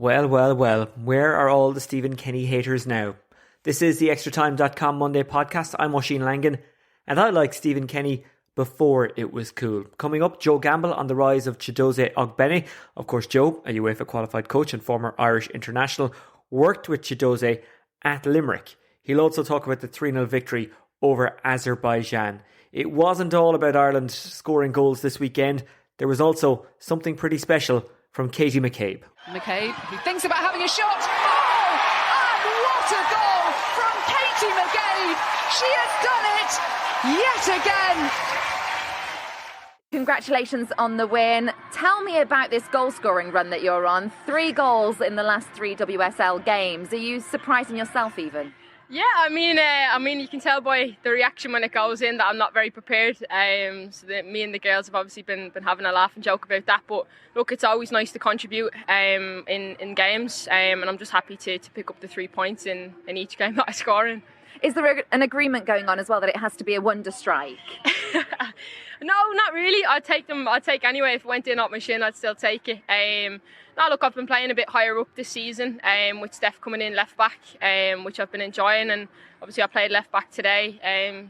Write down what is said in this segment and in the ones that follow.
Well, where are all the Stephen Kenny haters now? This is the ExtraTime.com Monday podcast. I'm Oisin Langan, and I like Stephen Kenny before it was cool. Coming up, Joe Gamble on the rise of Chiedoze Ogbene. Of course, Joe, a UEFA qualified coach and former Irish international, worked with Chiedoze at Limerick. He'll also talk about the 3-0 victory over Azerbaijan. It wasn't all about Ireland scoring goals this weekend. There was also something pretty special from Katie McCabe. McCabe, he thinks about having a shot. Oh! And what a goal from Katie McCabe! She has done it yet again! Congratulations on the win. Tell me about this goal-scoring run that you're on. 3 goals in the last 3 WSL games. Are you surprising yourself even? Yeah, I mean, you can tell by the reaction when it goes in that I'm not very prepared. Me and the girls have obviously been having a laugh and joke about that. But look, it's always nice to contribute in games, and I'm just happy to pick up the 3 points in each game that I score in. Is there an agreement going on as well that it has to be a wonder strike? No, not really. I'd take anyway. If it went in off my shin, I'd still take it. Look, I've been playing a bit higher up this season, with Steph coming in left back, which I've been enjoying, and obviously I played left back today,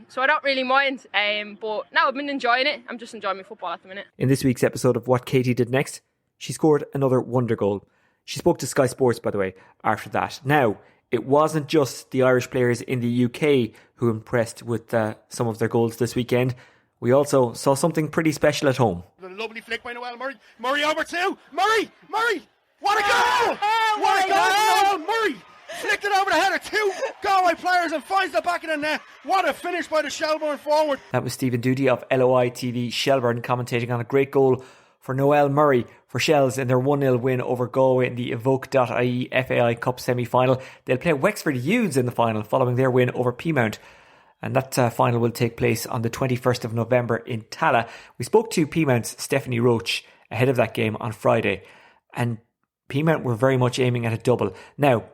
so I don't really mind. But no, I've been enjoying it. I'm just enjoying my football at the minute. In this week's episode of What Katie Did Next, she scored another wonder goal. She spoke to Sky Sports, by the way, after that. Now, it wasn't just the Irish players in the UK who impressed with some of their goals this weekend. We also saw something pretty special at home. A lovely flick by Noel Murray. Murray over 2. Murray! What a goal! What a goal! Murray flicked it over the header. 2 Galway players and finds the back of the net. What a finish by the Shelbourne forward. That was Stephen Doody of LOI TV Shelbourne commentating on a great goal for Noel Murray for Shells in their 1-0 win over Galway in the Evoke.ie FAI Cup semi-final. They'll play Wexford Judes in the final following their win over Peamount. And that final will take place on the 21st of November in Tala. We spoke to Peamount's Stephanie Roach ahead of that game on Friday. And Peamount were very much aiming at a double. Now,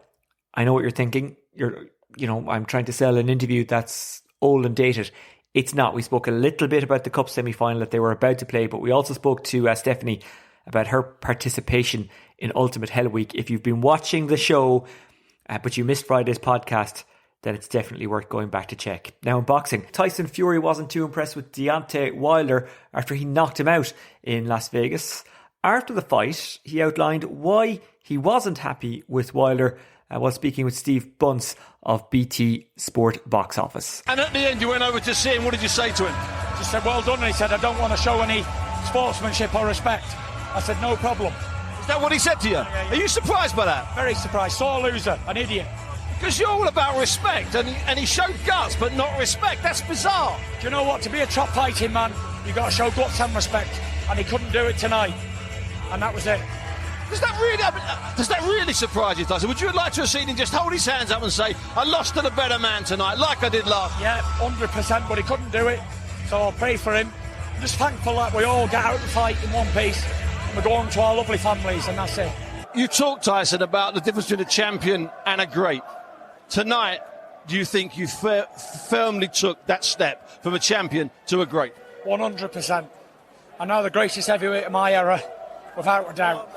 I know what you're thinking. I'm trying to sell an interview that's old and dated. It's not. We spoke a little bit about the Cup semi-final that they were about to play. But we also spoke to Stephanie about her participation in Ultimate Hell Week. If you've been watching the show, but you missed Friday's podcast, then it's definitely worth going back to check. Now in boxing, Tyson Fury wasn't too impressed with Deontay Wilder after he knocked him out in Las Vegas. After the fight, he outlined why he wasn't happy with Wilder while speaking with Steve Bunce of BT Sport Box Office. And at the end you went over to see him. What did you say to him? Just said, well done. And he said, I don't want to show any sportsmanship or respect. I said, no problem. Is that what he said to you? Yeah. Are you surprised by that? Very surprised. Sore loser, an idiot. Because you're all about respect, and he showed guts, but not respect. That's bizarre. Do you know what? To be a top fighting man, you've got to show guts and respect. And he couldn't do it tonight. And that was it. Does that really surprise you, Tyson? Would you like to have seen him just hold his hands up and say, I lost to the better man tonight, like I did last? Yeah, 100%, but he couldn't do it. So I'll pray for him. I'm just thankful that we all get out the fight in one piece. And we go on to our lovely families, and that's it. You talked, Tyson, about the difference between a champion and a great. Tonight, do you think you firmly took that step from a champion to a great? 100%. I know the greatest heavyweight of my era, without a doubt.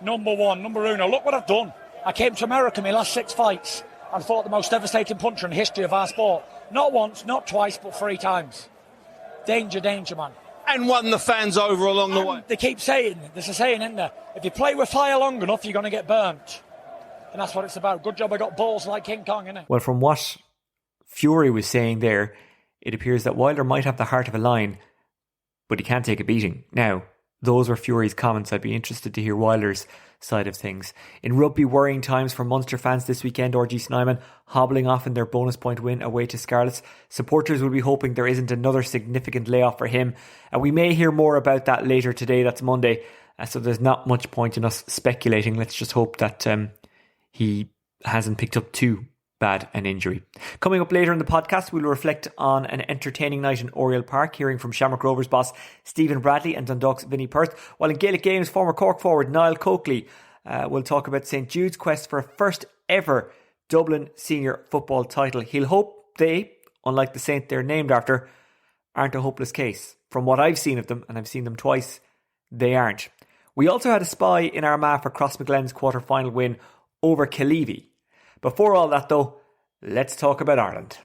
Number 1, number uno. Look what I've done. I came to America in my last 6 fights and fought the most devastating puncher in the history of our sport. Not once, not twice, but 3 times. Danger, man. And won the fans over along the way. They keep saying, there's a saying, isn't there? If you play with fire long enough, you're going to get burnt. And that's what it's about. Good job I got balls like King Kong, innit? Well, from what Fury was saying there, it appears that Wilder might have the heart of a lion, but he can't take a beating. Now, those were Fury's comments. I'd be interested to hear Wilder's side of things. In rugby, worrying times for Munster fans this weekend. RG Snyman hobbling off in their bonus point win away to Scarlets. Supporters will be hoping there isn't another significant layoff for him. And we may hear more about that later today. That's Monday. So there's not much point in us speculating. Let's just hope that he hasn't picked up too bad an injury. Coming up later in the podcast, we'll reflect on an entertaining night in Oriel Park, hearing from Shamrock Rovers boss Stephen Bradley and Dundalk's Vinnie Perth. While in Gaelic Games, former Cork forward Niall Coakley will talk about St Jude's quest for a first ever Dublin senior football title. He'll hope they, unlike the saint they're named after, aren't a hopeless case. From what I've seen of them, and I've seen them twice, they aren't. We also had a spy in Armagh for Crossmaglen's quarter-final win over Killeavy. Before all that though, let's talk about Ireland.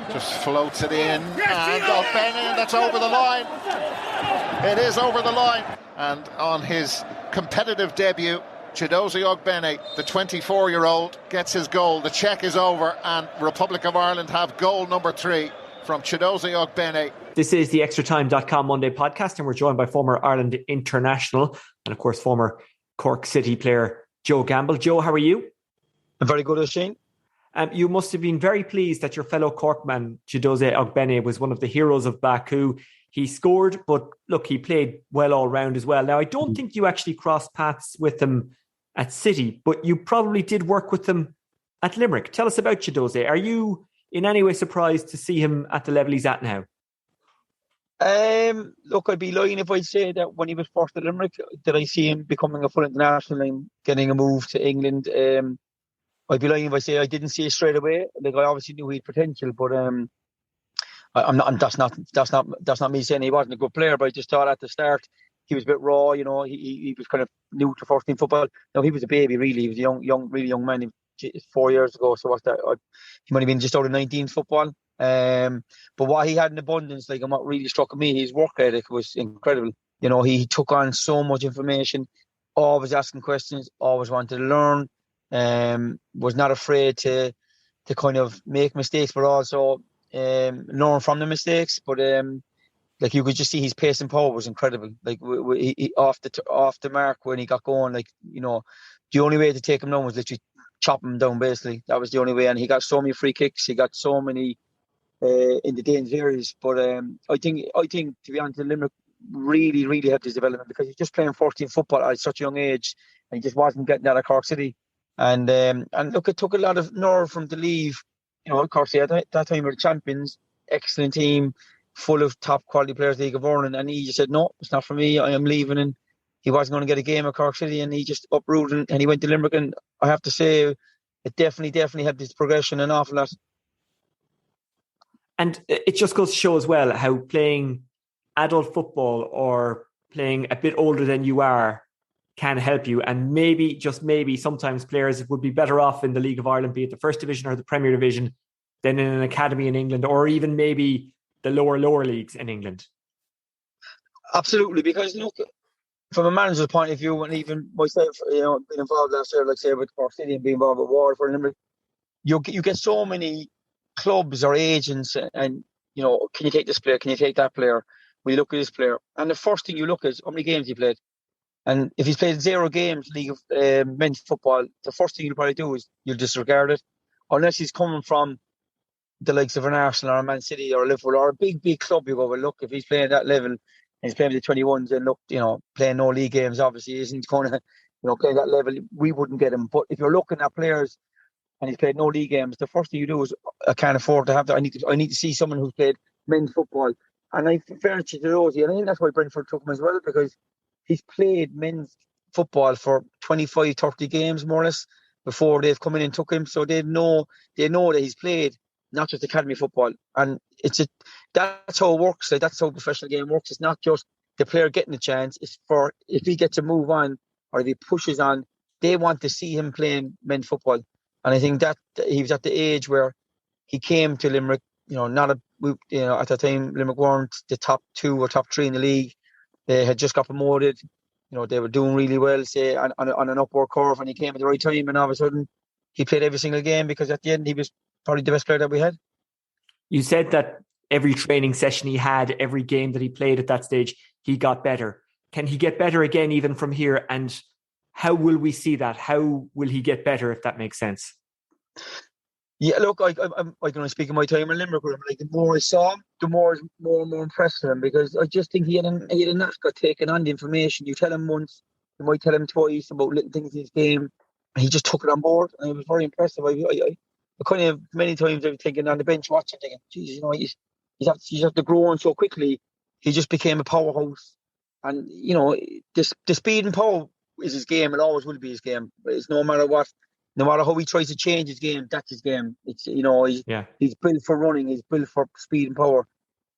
Just floats it in, and Ogbene, that's over the line. It is over the line. And on his competitive debut, Chiedoze Ogbene, the 24-year-old, gets his goal. The check is over, and Republic of Ireland have goal number 3 from Chiedoze Ogbene. This is the ExtraTime.com Monday podcast, and we're joined by former Ireland international and, of course, former Cork City player Joe Gamble. Joe, how are you? I'm very good, Shane. You must have been very pleased that your fellow Corkman, Chiedoze Ogbene, was one of the heroes of Baku. He scored, but look, he played well all round as well. Now, I don't think you actually crossed paths with him at City, but you probably did work with him at Limerick. Tell us about Chiedoze. Are you in any way surprised to see him at the level he's at now? Look, I'd be lying if I say that when he was first at Limerick, did I see him becoming a full international and getting a move to England? I'd be lying if I say I didn't see it straight away. Like, I obviously knew he had potential, but that's not me saying he wasn't a good player. But I just thought at the start he was a bit raw. You know, he was kind of new to first team football. No, he was a baby really. He was a really young man. 4 years ago, so what's that? He might have been just out of 19 football. But what he had in abundance, like, and what really struck me, his work ethic was incredible. You know, he took on so much information, always asking questions, always wanted to learn. Was not afraid to kind of make mistakes, but also learn from the mistakes. But like, you could just see his pace and power was incredible. Like, he off the mark when he got going, like, you know, the only way to take him down was literally chop him down, basically. That was the only way. And he got so many free kicks. He got so many in the Danes areas. But I think to be honest, Limerick really, really helped his development, because he's just playing 14 football at such a young age, and he just wasn't getting that at Cork City. And look, it took a lot of nerve for him to leave. You know, Cork City at that time were the champions, excellent team, full of top quality players, League of Ireland, and he just said, no, it's not for me, I am leaving. And he wasn't going to get a game at Cork City, and he just uprooted and he went to Limerick. And I have to say, it definitely helped his progression an awful lot. And it just goes to show as well how playing adult football or playing a bit older than you are can help you. And maybe, just maybe, sometimes players would be better off in the League of Ireland, be it the First Division or the Premier Division, than in an academy in England, or even maybe the lower leagues in England. Absolutely, because look, from a manager's point of view, and even myself, you know, being involved last year, like say with Cork City and being involved with Waterford, and you get so many clubs or agents, and you know, can you take this player? Can you take that player? We look at this player, and the first thing you look at is how many games he played. And if he's played 0 games League of men's football, the first thing you'll probably do is you'll disregard it, unless he's coming from the likes of an Arsenal or a Man City or a Liverpool or a big club. You go, well, look, if he's playing that level and he's playing with the 21s, and look, you know, playing no league games obviously isn't going to, you know, play that level. We wouldn't get him. But if you're looking at players and he's played no league games, the first thing you do is, I can't afford to have that. I need to see someone who's played men's football. And I prefer to Chiedoze, and I think that's why Brentford took him as well, because he's played men's football for 25, 30 games more or less before they've come in and took him. So they know that he's played not just academy football. And that's how it works. Like, that's how professional game works. It's not just the player getting a chance. It's for, if he gets to move on or if he pushes on, they want to see him playing men's football. And I think that he was at the age where he came to Limerick, you know, at that time Limerick weren't the top 2 or top 3 in the league. They had just got promoted. You know, they were doing really well, say, on an upward curve, and he came at the right time, and all of a sudden he played every single game, because at the end he was probably the best player that we had. You said that every training session he had, every game that he played at that stage, he got better. Can he get better again even from here? And how will we see that? How will he get better, if that makes sense? Yeah, look, I can only speak of my time in Limerick with him. Like, the more I saw him, the more and more impressed with him, because I just think he had a knack of taking on the information. You tell him once, you might tell him twice about little things in his game, and he just took it on board, and it was very impressive. I kind of, many times I was thinking on the bench watching, thinking, geez, you know, he's after growing so quickly, he just became a powerhouse. And, you know, the speed and power is his game, and always will be his game. It's no matter what. No matter how he tries to change his game, that's his game. It's, you know, he's built for running, he's built for speed and power.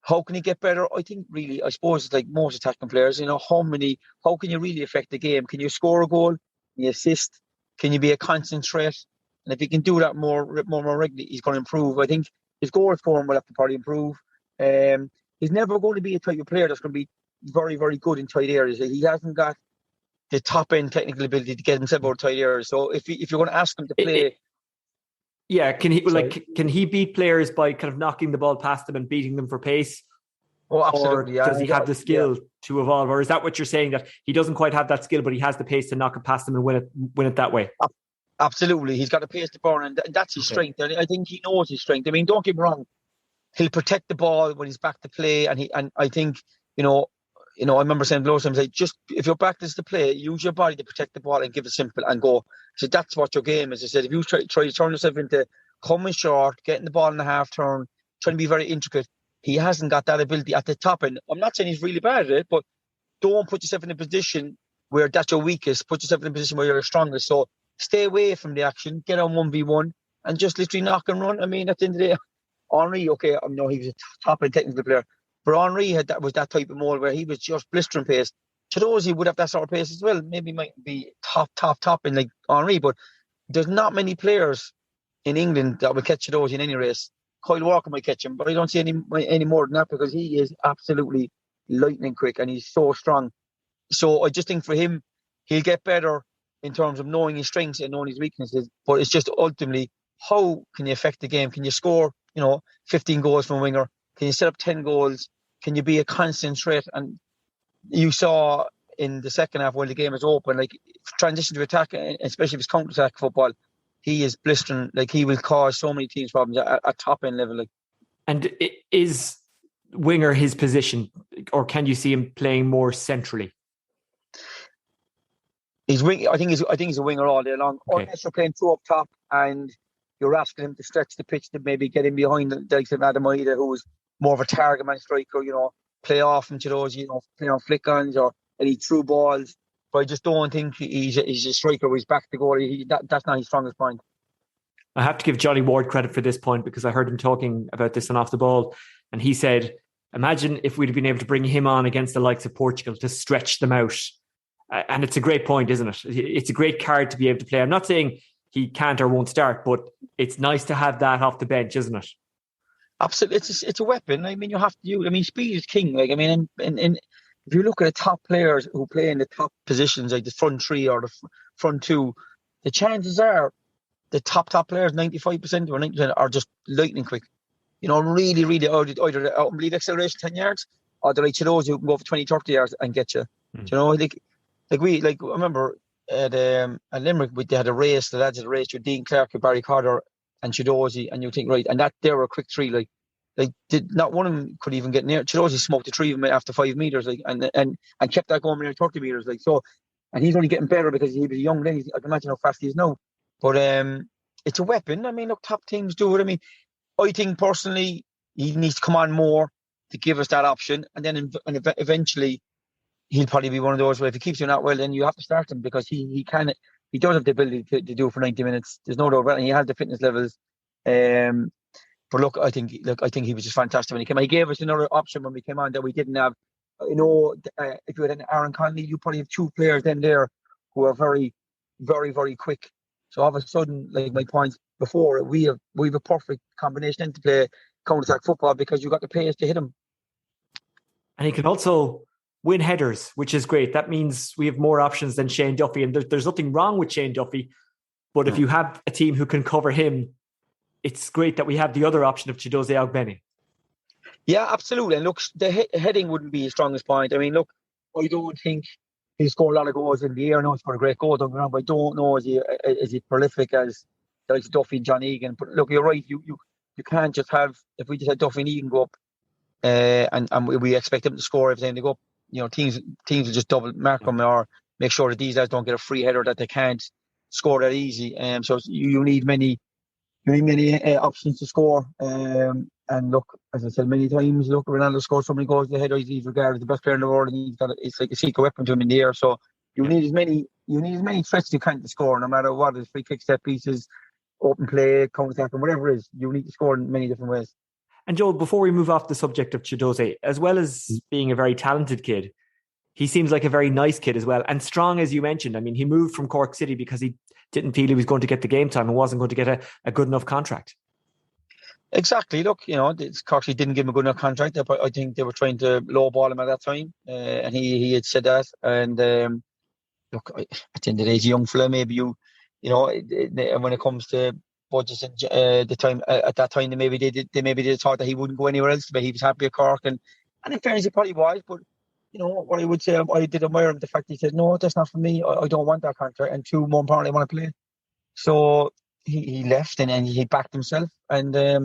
How can he get better? I think really, I suppose it's like most attacking players, how can you really affect the game? Can you score a goal? Can you assist? Can you be a constant threat? And if he can do that more regularly, he's going to improve. I think his goal form will have to probably improve. He's never going to be a type of player that's going to be very, very good in tight areas. He hasn't got the top end technical ability to get himself out of tight areas. So if you're going to ask him to play, can he beat players by kind of knocking the ball past them and beating them for pace? Oh, absolutely. Or does he have the skill to evolve? Or is that what you're saying, that he doesn't quite have that skill, but he has the pace to knock it past them and win it that way? Absolutely. He's got a pace to burn, and that's his strength. And I think he knows his strength. I mean, don't get me wrong. He'll protect the ball when he's back to play. And I think, I remember saying below times, like, just if you're practice to play, use your body to protect the ball and give it simple and go. So that's what your game is. I said, if you try to turn yourself into coming short, getting the ball in the half turn, trying to be very intricate, he hasn't got that ability at the top end. I'm not saying he's really bad at it, but don't put yourself in a position where that's your weakest. Put yourself in a position where you're the strongest. So stay away from the action, get on 1v1, and just literally knock and run. I mean, at the end of the day, Henry, okay, I know he was a top-end technical player, but Henry was that type of mold where he was just blistering pace. Chiedoze would have that sort of pace as well. Maybe might be top in like Henry, but there's not many players in England that will catch Chiedoze in any race. Kyle Walker might catch him, but I don't see any more than that, because he is absolutely lightning quick and he's so strong. So I just think for him, he'll get better in terms of knowing his strengths and knowing his weaknesses. But it's just ultimately, how can you affect the game? Can you score, 15 goals from a winger? Can you set up 10 goals? Can you be a constant threat? And you saw in the second half when the game was open, like transition to attack, especially if it's counter-attack football, he is blistering. Like, he will cause so many teams problems at top-end level. Like. And is winger his position, or can you see him playing more centrally? I think he's a winger all day long. Okay. Unless you're playing two up top and you're asking him to stretch the pitch to maybe get in behind the likes of Adam Ida, who's more of a target man striker, play off from Chiedoze, play on flick-ons or any through balls. But I just don't think he's a striker where he's back to goal. That's not his strongest point. I have to give Johnny Ward credit for this point, because I heard him talking about this on Off the Ball, and he said, imagine if we'd have been able to bring him on against the likes of Portugal to stretch them out. And it's a great point, isn't it? It's a great card to be able to play. I'm not saying he can't or won't start, but it's nice to have that off the bench, isn't it? Absolutely. It's a weapon. I mean, you have to use, speed is king. Like, I mean, and if you look at the top players who play in the top positions, like the front three or the front two, the chances are the top players, 95% or 90%, are just lightning quick. Really, really, either unbelievable acceleration 10 yards, or they're like Chiedoze, who can go for 20, 30 yards and get you. I remember at Limerick, they had a race, the lads had a race with Dean Clark, Barry Carter and Chiedoze, and you think, right, and that they were a quick three, not one of them could even get near. Chiedoze smoked the three of them after 5 meters, and kept that going near 30 meters, so. And he's only getting better because he was young then. I can imagine how fast he is now. But it's a weapon. I mean, look, top teams do it. I mean, I think personally he needs to come on more to give us that option, and then eventually he'll probably be one of those where if he keeps doing that well, then you have to start him, because he does have the ability to do it for 90 minutes. There's no doubt about it. And he has the fitness levels. But look, I think he was just fantastic when he came on. He gave us another option when we came on that we didn't have. If you had an Aaron Conley, you probably have two players then there who are very, very, very quick. So all of a sudden, like my points before, we have a perfect combination then to play counter-attack football, because you got the pace to hit him. And he can also win headers, which is great. That means we have more options than Shane Duffy, and there's nothing wrong with Shane Duffy. But if you have a team who can cover him, it's great that we have the other option of Chiedoze Ogbene. Yeah, absolutely. And look, the heading wouldn't be his strongest point. I mean, look, I don't think he's scored a lot of goals in the air. I know he's got a great goal, don't get me wrong, but I don't know is he prolific as like Duffy and John Egan. But look, you're right. You can't just have, if we just had Duffy and Egan go up, and we expect them to score every time they go up, teams will just double mark them or make sure that these guys don't get a free header that they can't score that easy. So you need many options to score. And look, as I said many times, look, Ronaldo scores so many goals in the header. He's regarded as the best player in the world, and it's like a secret weapon to him in the air. So you need as many threats as you can to score, no matter what. It's free kick, set pieces, open play, counter attack, and whatever it is. You need to score in many different ways. And Joel, before we move off the subject of Chiedoze, as well as being a very talented kid, he seems like a very nice kid as well, and strong, as you mentioned. I mean, he moved from Cork City because he didn't feel he was going to get the game time and wasn't going to get a good enough contract. Exactly. Look, Cork City didn't give him a good enough contract. I think they were trying to lowball him at that time, and he had said that. And look, at the end of the day, he's a young fella. Maybe when it comes to budgets and the time at that time, they thought that he wouldn't go anywhere else, but he was happy at Cork, and in fairness, he probably was. But what I would say, I did admire him, the fact he said, no, that's not for me. I don't want that contract, and two, more importantly, I want to play. So he left, and then he backed himself. And I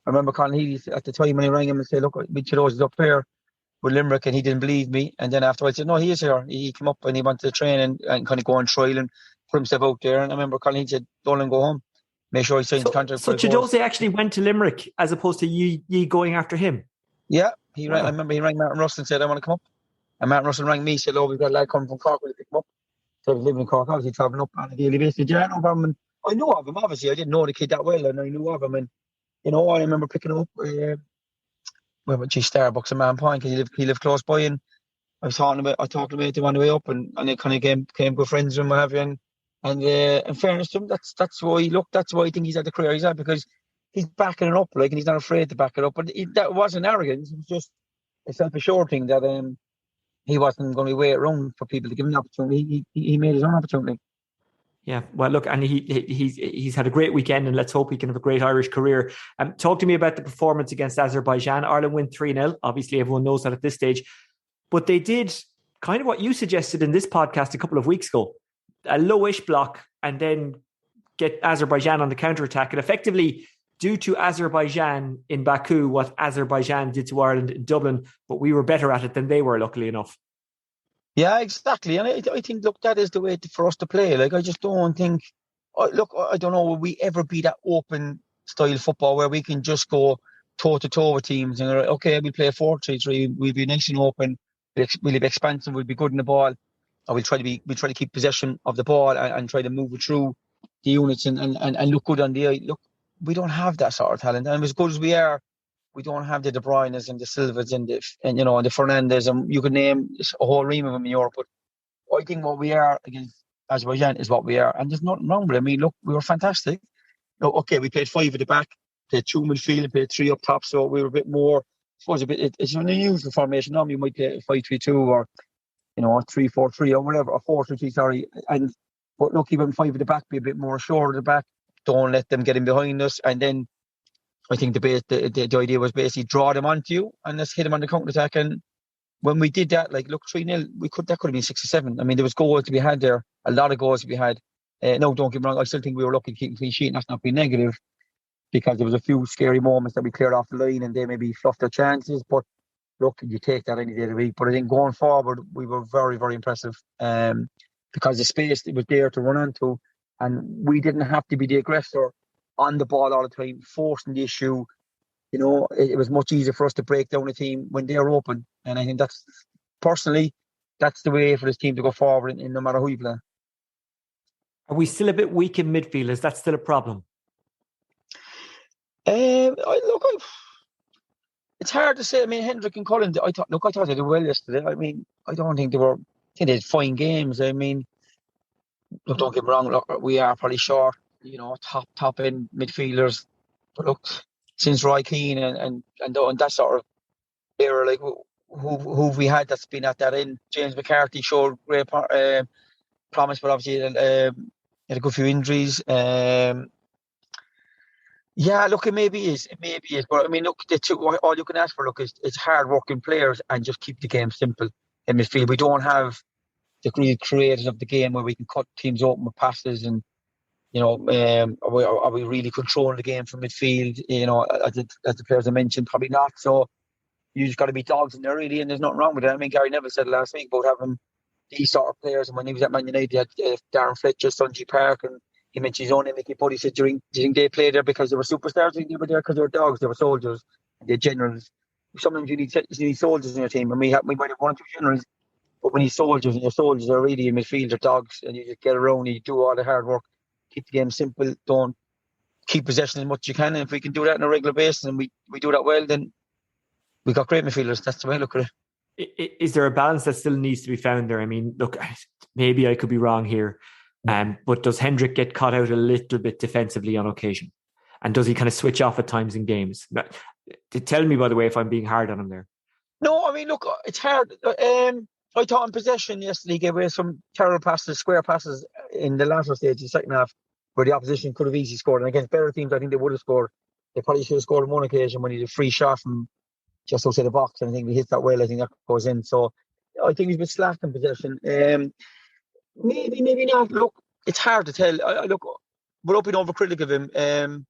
remember Colin Healy at the time when he rang him and said, look, Chiedoze is up here with Limerick, and he didn't believe me. And then after I said, no, he is here. He came up and he wanted to train and kind of go on trial and put himself out there. And I remember Colin Healy said, don't let him go home. Make sure he signs the contract. So Chiedoze actually went to Limerick as opposed to ye going after him? Yeah. I remember he rang Martin Russell and said, I want to come up. And Martin Russell rang me, said, we've got a lad coming from Cork, will you pick him up? So I was living in Cork, obviously travelling up on a daily basis. Yeah, no problem. And I knew of him, obviously. I didn't know the kid that well, and I knew of him. And, I remember picking him up Starbucks in Man Point, because he lived close by. And I talked to him on the way up, and they kind of became good friends with him, what have you. And in fairness to him, that's why I think he's had the career he's had, because he's backing it up, and he's not afraid to back it up. But that wasn't arrogance. It was just a self-assured thing that he wasn't going to wait around for people to give him an opportunity. He made his own opportunity. Yeah, well, look, and he's had a great weekend, and let's hope he can have a great Irish career. Talk to me about the performance against Azerbaijan. Ireland win 3-0. Obviously, everyone knows that at this stage. But they did kind of what you suggested in this podcast a couple of weeks ago. A lowish block, and then get Azerbaijan on the counter-attack. And effectively, due to Azerbaijan in Baku, what Azerbaijan did to Ireland in Dublin, but we were better at it than they were, luckily enough. Yeah, exactly. And I think, look, that is the way for us to play. I just don't think, I don't know, will we ever be that open style football where we can just go toe-to-toe with teams and, okay, we'll play a 4-3-3, we'll be nice and open, we'll be expansive, we'll be good in the ball, or we'll try to keep possession of the ball and try to move it through the units and look good on the eye. Look, we don't have that sort of talent. And as good as we are, we don't have the De Bruynes and the Silvas and the Fernandes, and you could name a whole ream of them in Europe. But I think what we are against Azerbaijan is what we are, and there's nothing wrong with it. I mean, look, we were fantastic. Okay, we played 5 at the back, played 2 midfield, and played 3 up top, so we were a bit more. I suppose it's an unusual formation. Normally, you might play 5-3-2 or 3-4-3 or whatever, or 4-3-3. Sorry, but look, even 5 at the back, be a bit more assured at the back. Don't let them get in behind us, and then I think the idea was basically draw them onto you and let's hit them on the counter attack. And when we did that, 3-0, that could have been 6 or 7. I mean, there was goals to be had there, a lot of goals to be had. No, don't get me wrong, I still think we were lucky to keep a clean sheet, and that's not being negative, because there was a few scary moments that we cleared off the line and they maybe fluffed their chances. But look, you take that any day of the week. But I think going forward, we were very, very impressive, because the space that was there to run onto, and we didn't have to be the aggressor on the ball all the time, forcing the issue. It was much easier for us to break down a team when they're open. And I think that's the way for this team to go forward in no matter who you play. Are we still a bit weak in midfield? Is that still a problem? It's hard to say. I mean, Hendrick and Cullen, I thought they did well yesterday. I mean, I don't think they had fine games. I mean, look, don't get me wrong, look, we are probably short, top end midfielders. But look, since Roy Keane and that sort of era, who we had that's been at that end, James McCarthy showed great promise, but obviously had a good few injuries. Yeah, look, it maybe is. But I mean, look, all you can ask for, is hard-working players and just keep the game simple in midfield. We don't have the real creators of the game where we can cut teams open with passes and, are we really controlling the game from midfield? As the players I mentioned, probably not. So you just got to be dogs in there, really, and there's nothing wrong with it. I mean, Gary Neville said last week about having these sort of players, and when he was at Man United, he had Darren Fletcher, Sunji Park, and he mentioned his own name, Mickey Putty. He said, do you think they played there because they were superstars? They were there because they were dogs, they were soldiers, they're generals. Sometimes you need soldiers in your team, and we might have 1 or 2 generals, but when you're soldiers, and your soldiers are really in midfield, they're dogs, and you just get around, you do all the hard work, keep the game simple, don't keep possession as much as you can. And if we can do that on a regular basis and we do that well, then we got great midfielders. That's the way I look at it. Is there a balance that still needs to be found there? I mean, look, maybe I could be wrong here, but does Hendrick get caught out a little bit defensively on occasion? And does he kind of switch off at times in games? Tell me, by the way, if I'm being hard on him there. No, I mean, look, it's hard. I thought in possession yesterday he gave away some terrible passes, square passes in the latter stage of the second half where the opposition could have easily scored. And against better teams, I think they would have scored. They probably should have scored on one occasion when he did a free shot from just outside the box. And I think he hits that well. I think that goes in. So I think he's a bit slack in possession. Maybe not. Look, it's hard to tell. Look, without being overcritical of him,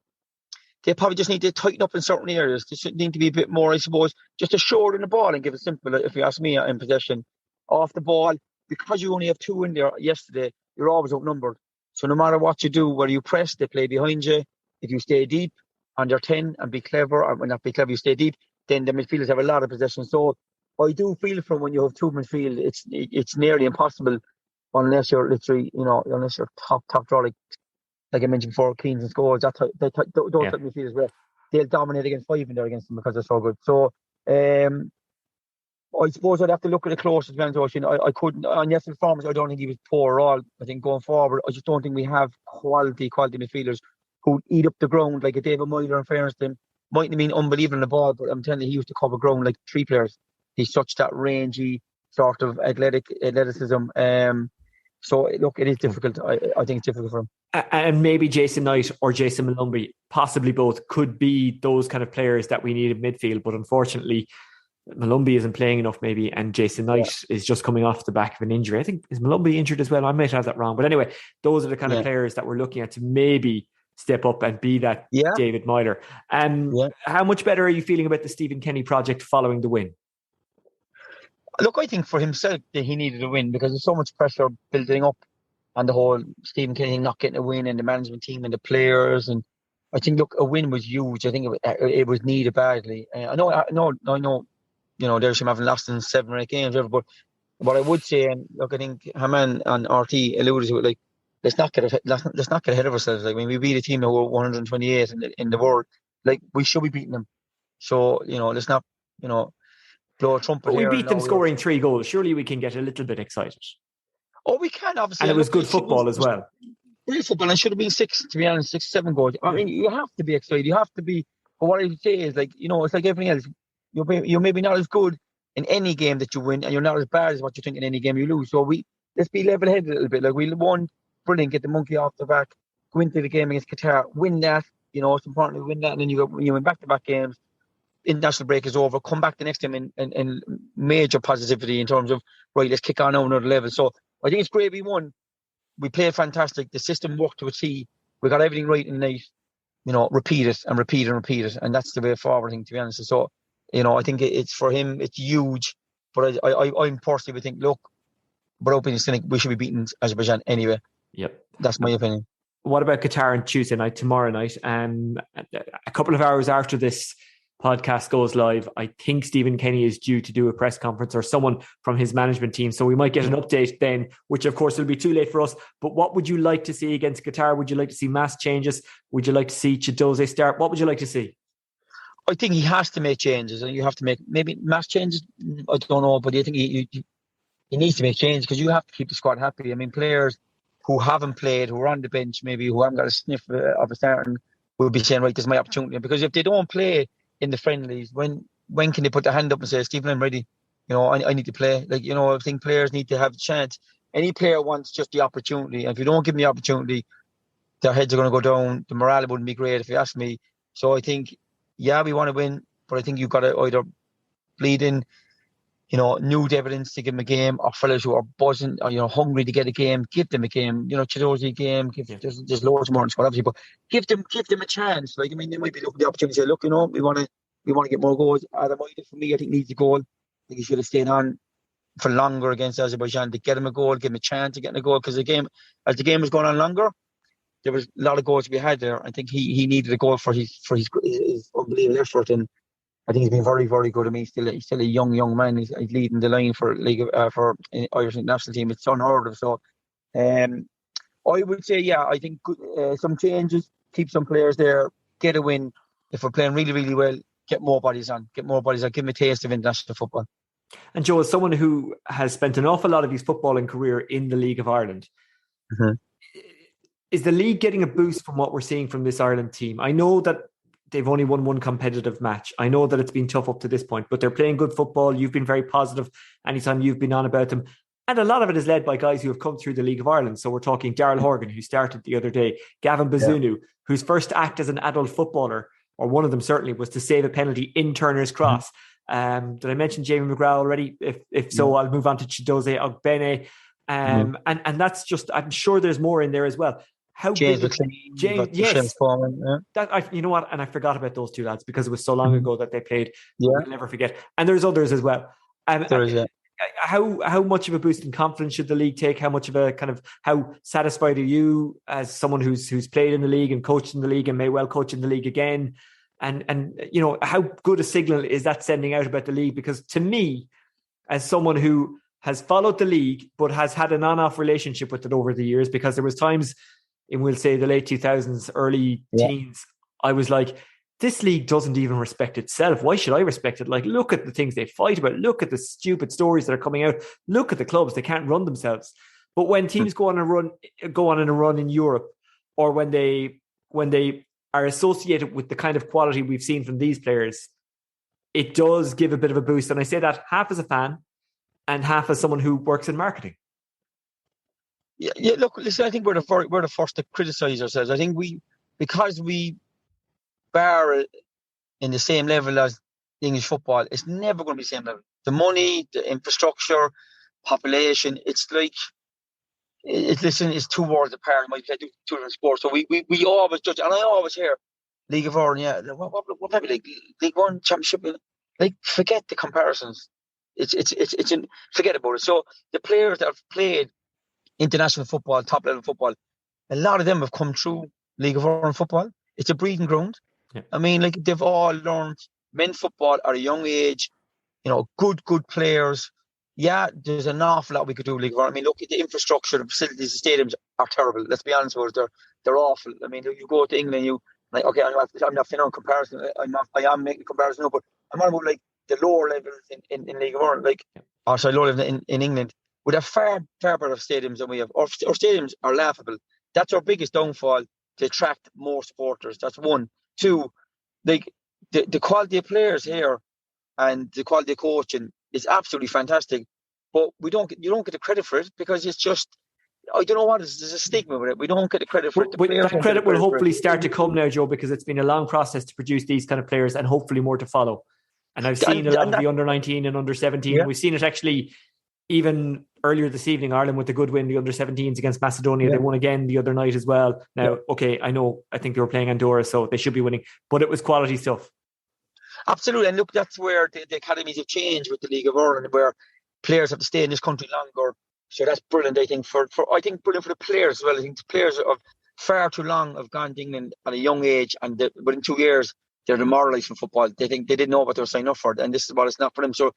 they probably just need to tighten up in certain areas. They should need to be a bit more, I suppose, just assured in the ball and give it simple, if you ask me, in possession. Off the ball, because you only have two in there yesterday, you're always outnumbered. So no matter what you do, whether you press, they play behind you. If you stay deep on your 10 and be clever, or not be clever, you stay deep, then the midfielders have a lot of possession. So I do feel from when you have two midfield, it's nearly impossible unless you're literally, unless you're top draw, like I mentioned before, Keens and Scholes, those type of midfielders where they'll dominate against five in there against them because they're so good. So I suppose I'd have to look at the closest to Ocean. I couldn't, on yesterday's performance, I don't think he was poor at all. I think going forward, I just don't think we have quality midfielders who eat up the ground like a David Moyler, in fairness to him. Mightn't have been unbelievable in the ball, but I'm telling you, he used to cover ground like three players. He's such that rangy sort of athleticism. So, look, it is difficult. I think it's difficult for him. And maybe Jason Knight or Jason Malumbi, possibly both, could be those kind of players that we need in midfield. But unfortunately, Malumbi isn't playing enough maybe, and Jason Knight is just coming off the back of an injury. I think, is Malumbi injured as well? I might have that wrong. But anyway, those are the kind of players that we're looking at to maybe step up and be that David Moyler. How much better are you feeling about the Stephen Kenny project following the win? Look, I think for himself that he needed a win because there's so much pressure building up on the whole Stephen Kenny not getting a win and the management team and the players. And I think, look, a win was huge. I think it was needed badly. I know. There's him having lost in 7 or 8 games, but what I would say, and look, I think Haman and RT alluded to it, like, let's not get ahead of ourselves. Like, I mean, we beat a team who were 128 in the world. Like, we should be beating them. So, let's not, blow a trumpet. But we beat them scoring 3 goals. Surely we can get a little bit excited. Oh, we can, obviously. And it was good football as well. Great football. And it should have been 6, to be honest, 6, 7 goals. I mean, you have to be excited. You have to be. But what I would say is, like, it's like everything else. You're maybe not as good in any game that you win, and you're not as bad as what you think in any game you lose. So let's be level-headed a little bit. Like, we won, brilliant, get the monkey off the back, go into the game against Qatar, win that. It's important to win that, and then you win back-to-back games. International break is over. Come back the next time in major positivity in terms of, right, let's kick on another level. So I think it's great we won. We played fantastic. The system worked to a T. We got everything right in the night. Repeat it, and that's the way forward, I think, to be honest. So, I think it's for him, it's huge. But I personally would think, look, without being cynic, we should be beating Azerbaijan anyway. Yep. That's my opinion. What about Qatar on Tuesday night, tomorrow night? A couple of hours after this podcast goes live, I think Stephen Kenny is due to do a press conference, or someone from his management team. So we might get an update then, which of course will be too late for us. But what would you like to see against Qatar? Would you like to see mass changes? Would you like to see Chiedoze start? What would you like to see? I think he has to make changes, and you have to make maybe mass changes. I don't know, but I think he needs to make changes because you have to keep the squad happy. I mean, players who haven't played, who are on the bench, maybe who haven't got a sniff of a starting, will be saying, right, this is my opportunity. Because if they don't play in the friendlies, when can they put their hand up and say, Stephen, I'm ready? I need to play. Like, I think players need to have a chance. Any player wants just the opportunity. And if you don't give them the opportunity, their heads are going to go down. The morale wouldn't be great, if you ask me. So I think, we want to win, but I think you've got to either bleed in, new evidence to give them a game, or fellas who are buzzing, or, hungry to get a game, give them a game. Chiedoze a game, there's loads more in squad, obviously, but give them a chance. Like, I mean, they might be looking at the opportunity to say, look, we want to get more goals. Adam, for me, I think needs a goal. I think he should have stayed on for longer against Azerbaijan to get him a goal, give him a chance to get a goal, because as the game was going on longer, there was a lot of goals to be had there. I think he needed a goal for his unbelievable effort, and I think he's been very, very good. I mean, he's still a young man. He's leading the line for Irish national team. It's unheard of. So, I would say, I think some changes. keep some players there, get a win. If we're playing really, really well, get more bodies on, give them a taste of international football. And Joe, as someone who has spent an awful lot of his footballing career in the League of Ireland, is the league getting a boost from what we're seeing from this Ireland team? I know that they've only won one competitive match. I know that it's been tough up to this point, but they're playing good football. You've been very positive anytime you've been on about them. And a lot of it is led by guys who have come through the League of Ireland. So we're talking Darrell Horgan, who started the other day, Gavin Bazunu, whose first act as an adult footballer, or one of them certainly, was to save a penalty in Turner's Cross. Did I mention Jamie McGrath already? If so, I'll move on to Chiedoze Ogbene. And that's just, I'm sure there's more in there as well. How James McCabe, yes. You know what? And I forgot about those two lads because it was so long ago that they played. We'll never forget. And there's others as well. How much of a boost in confidence should the league take? How much of a kind of, how satisfied are you as someone who's played in the league and coached in the league and may well coach in the league again? And you know, how good a signal is that sending out about the league? Because to me, as someone who has followed the league but has had an on-off relationship with it over the years, because there was times in, we'll say, the late 2000s, early teens, I was like, this league doesn't even respect itself. Why should I respect it? Like, look at the things they fight about. Look at the stupid stories that are coming out. Look at the clubs. They can't run themselves. But when teams go on a run in Europe, or when they are associated with the kind of quality we've seen from these players, it does give a bit of a boost. And I say that half as a fan and half as someone who works in marketing. Yeah. Look, listen, I think we're the first to criticise ourselves. I think because we bar in the same level as English football, it's never going to be the same level. The money, the infrastructure, population, it's like, it's two worlds apart. You might play two different sports. So we always judge, and I always hear League of Ireland, what maybe like League One Championship, like, forget the comparisons. Forget about it. So the players that have played international football, top level football, a lot of them have come through League of Ireland football. It's a breeding ground. Yeah. I mean, like, they've all learned men's football at a young age. You know, good players. Yeah, there's an awful lot we could do in League of Ireland. I mean, look at the infrastructure, the facilities, the stadiums are terrible. Let's be honest with it, they're awful. I mean, you go to England, okay, I'm not saying on comparison. I am making a comparison, but I'm on about like the lower levels in League of Ireland, lower level in England. We have far better stadiums than we have. Our stadiums are laughable. That's our biggest downfall, to attract more supporters. That's one. Two, like the quality of players here and the quality of coaching is absolutely fantastic, but you don't get the credit for it, because it's just, I don't know what, there's a stigma with it. We don't get the credit for it. That credit will hopefully start to come now, Joe, because it's been a long process to produce these kind of players, and hopefully more to follow. And I've seen a lot of the under-19 and under-17. Yeah. We've seen it actually even earlier this evening, Ireland with a good win, the under-17s against Macedonia. They won again the other night as well. Now, okay, I think they were playing Andorra, so they should be winning, but it was quality stuff. Absolutely. And look, that's where the academies have changed with the League of Ireland, where players have to stay in this country longer. So that's brilliant, I think, brilliant for the players as well. I think the players of far too long have gone to England at a young age, and within 2 years, they're demoralised from football. They think they didn't know what they were signing up for, and this is what it's not for them. So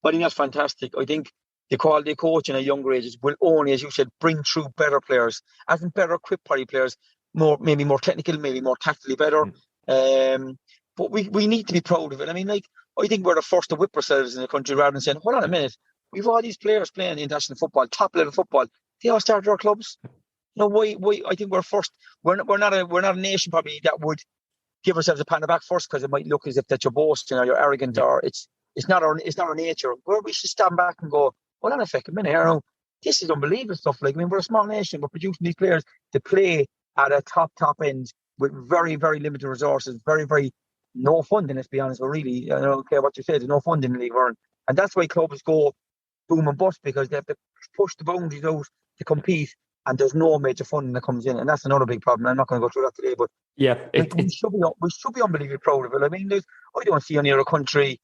I think that's fantastic. I think the quality of coaching at younger ages will only, as you said, bring through better players, as in better equipped party players, maybe more technical, maybe more tactically better. But we need to be proud of it. I mean, like, I think we're the first to whip ourselves in the country, rather than saying, hold on a minute, we've all these players playing international football, top level football. They all started our clubs. Why? I think we're first. We're not a nation probably that would give ourselves a pat on the back first, because it might look as if that you're boasting or you're arrogant, or it's not our nature. Where we should stand back and go, hold on a second, minute, this is unbelievable stuff. Like, I mean, we're a small nation, we're producing these players to play at a top end with very, very limited resources, very, very no funding, let's be honest. But really, I don't care what you say, there's no funding in the League of Ireland. And that's why clubs go boom and bust, because they have to push the boundaries out to compete, and there's no major funding that comes in. And that's another big problem. I'm not going to go through that today, but we should be unbelievably proud of it. I mean, I don't see any other country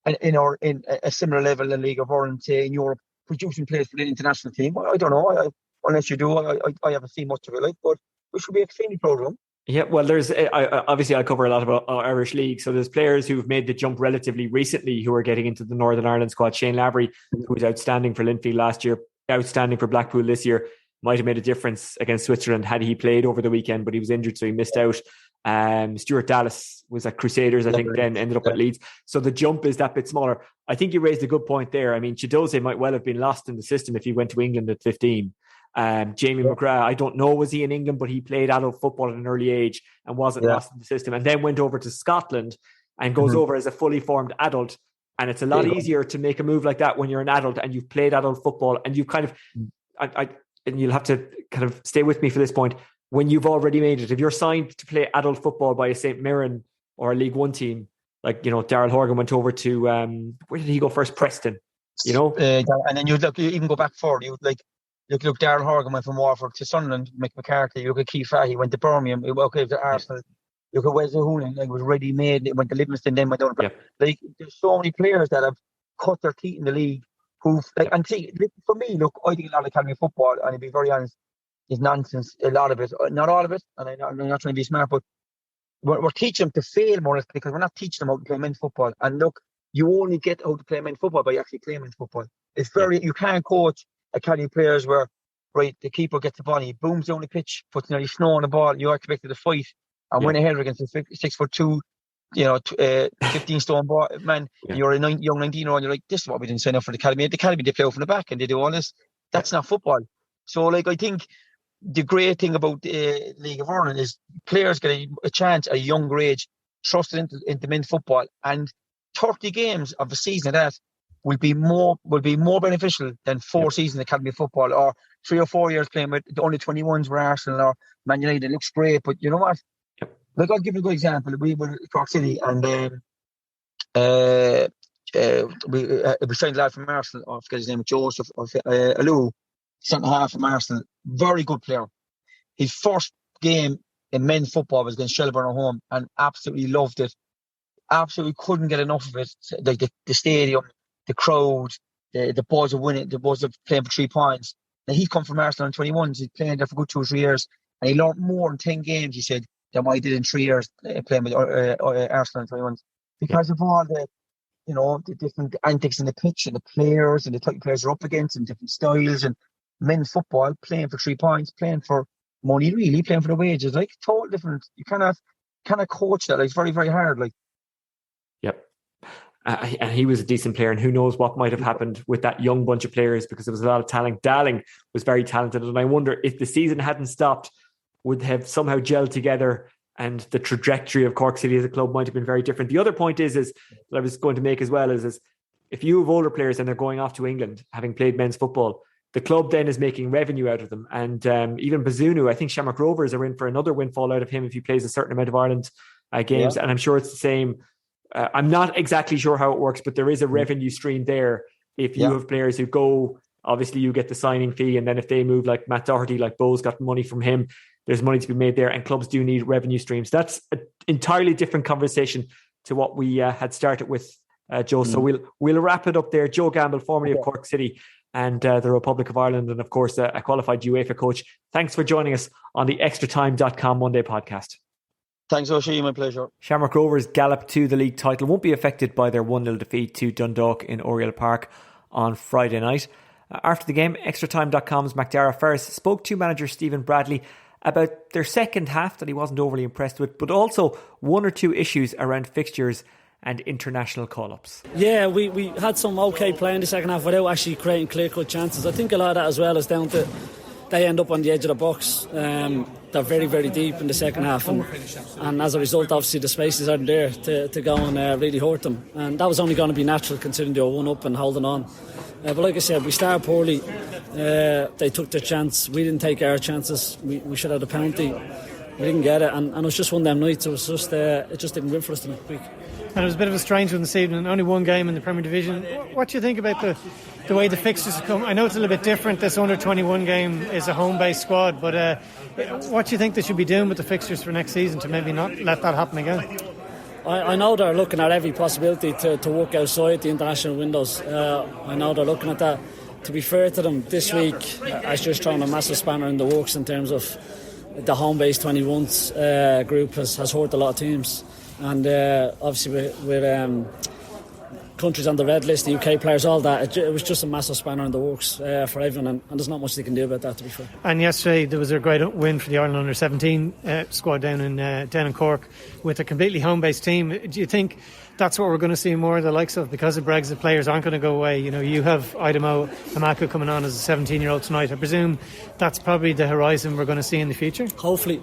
in a similar level in League of Ireland, say in Europe, producing players for the international team. I don't know. Unless you do, I haven't seen much of it. But we should be extremely proud of them. Yeah, well, there's obviously I cover a lot about our Irish league, so there's players who've made the jump relatively recently who are getting into the Northern Ireland squad. Shane Lavery, who was outstanding for Linfield last year, outstanding for Blackpool this year. might have made a difference against Switzerland had he played over the weekend, but he was injured, so he missed out. Stuart Dallas was at Crusaders, I think, then ended up at Leeds. So the jump is that bit smaller. I think you raised a good point there. I mean, Chiedoze might well have been lost in the system if he went to England at 15. Jamie McGrath, I don't know, was he in England, but he played adult football at an early age and wasn't lost in the system, and then went over to Scotland and goes over as a fully formed adult. And it's a lot easier to make a move like that when you're an adult and you've played adult football, and you've kind of, and you'll have to kind of stay with me for this point, when you've already made it. If you're signed to play adult football by a St. Mirren or a League One team, like, Daryl Horgan went over to, where did he go first? Preston, and then you even go back forward. Look, Daryl Horgan went from Waterford to Sunderland. Mick McCarthy. You look at Keith Fahey, went to Birmingham. To Arsenal. Look at Wesley Hoolan, was ready made. It went to Livingston, then went down. There's so many players that have cut their teeth in the league. And see, for me, look, I think a lot of academy football, and to be very honest, is nonsense. A lot of it, not all of it. And I'm not trying to be smart, but we're teaching them to fail more or less, because we're not teaching them how to play men's football. And look, you only get how to play men's football by actually playing men's football. It's you can't coach academy players where, right, the keeper gets the ball, he booms down the pitch, puts nearly snow on the ball, you expect it to fight and win a header against a 6'2", 15 stone ball man. And you're a young 19-year-old, you're like, this is what we didn't sign up for the academy. The academy, they play out from the back and they do all this. That's not football. So, I think the great thing about the League of Ireland is players get a chance at a younger age, trusted into men's football, and 30 games of a season of that will be more beneficial than 4 seasons of academy football, or 3 or 4 years playing with the under 21s with Arsenal or Man United. It looks great, but you know what? I'll give you a good example. We were at Cork City, and we signed a lad from Arsenal. I forget his name, Joseph Alou, centre half from Arsenal. Very good player. His first game in men's football was against Shelburne at home, and absolutely loved it. Absolutely couldn't get enough of it. Like the stadium, the crowd, the buzz of winning, the buzz of playing for 3 points. Now, he's come from Arsenal in 21s. He's playing there for good 2 or 3 years, and he learned more in 10 games, he said, than what I did in 3 years playing with Arsenal in 21s, because of all the different antics in the pitch and the players and the type of players they're up against and different styles, and men's football, playing for 3 points, playing for money, really, playing for the wages, like total different. You cannot coach that. Like, it's very, very hard. Like, yep. And he was a decent player, and who knows what might have happened with that young bunch of players, because there was a lot of talent. Darling was very talented, and I wonder if the season hadn't stopped, would have somehow gelled together, and the trajectory of Cork City as a club might have been very different. The other point is that I was going to make as well is if you have older players and they're going off to England, having played men's football, the club then is making revenue out of them. And even Bazunu, I think Shamrock Rovers are in for another windfall out of him if he plays a certain amount of Ireland games. And I'm sure it's the same. I'm not exactly sure how it works, but there is a revenue stream there. If you have players who go, obviously you get the signing fee. And then if they move, like Matt Doherty, like Bo's got money from him, there's money to be made there, and clubs do need revenue streams. That's an entirely different conversation to what we had started with, Joe. So we'll wrap it up there. Joe Gamble, formerly of Cork City and the Republic of Ireland, and of course a qualified UEFA coach. Thanks for joining us on the extratime.com Monday podcast. Thanks, Oshie, my pleasure. Shamrock Rovers gallop to the league title, won't be affected by their 1-0 defeat to Dundalk in Oriel Park on Friday night. After the game, extratime.com's MacDara Ferris spoke to manager Stephen Bradley about their second half that he wasn't overly impressed with, but also 1 or 2 issues around fixtures and international call-ups. Yeah, we had some okay play in the second half without actually creating clear-cut chances. I think a lot of that as well is down to they end up on the edge of the box. They're very, very deep in the second half, and as a result, obviously the spaces aren't there to go and really hurt them. And that was only going to be natural considering they were 1-up and holding on. But like I said, we started poorly. They took their chance. We didn't take our chances. We should have the penalty. We didn't get it, and it was just one of them nights. It was just it just didn't win for us tonight. And it was a bit of a strange one this evening. Only one game in the Premier Division. What do you think about the way the fixtures have come? I know it's a little bit different. This under-21 game is a home-based squad, but what do you think they should be doing with the fixtures for next season to maybe not let that happen again? I know they're looking at every possibility to work outside the international windows. I know they're looking at that. To be fair to them, this week I was just throwing a massive spanner in the works in terms of the home-based 21s group has hurt a lot of teams. And obviously with countries on the red list, the UK players, all that. It was just a massive spanner in the works for everyone, and there's not much they can do about that, to be fair. And yesterday there was a great win for the Ireland under-17 squad down in Cork with a completely home-based team. Do you think that's what we're going to see more of the likes of? Because of Brexit, players aren't going to go away. You know, you have Idemo Hamako coming on as a 17-year-old tonight. I presume that's probably the horizon we're going to see in the future. Hopefully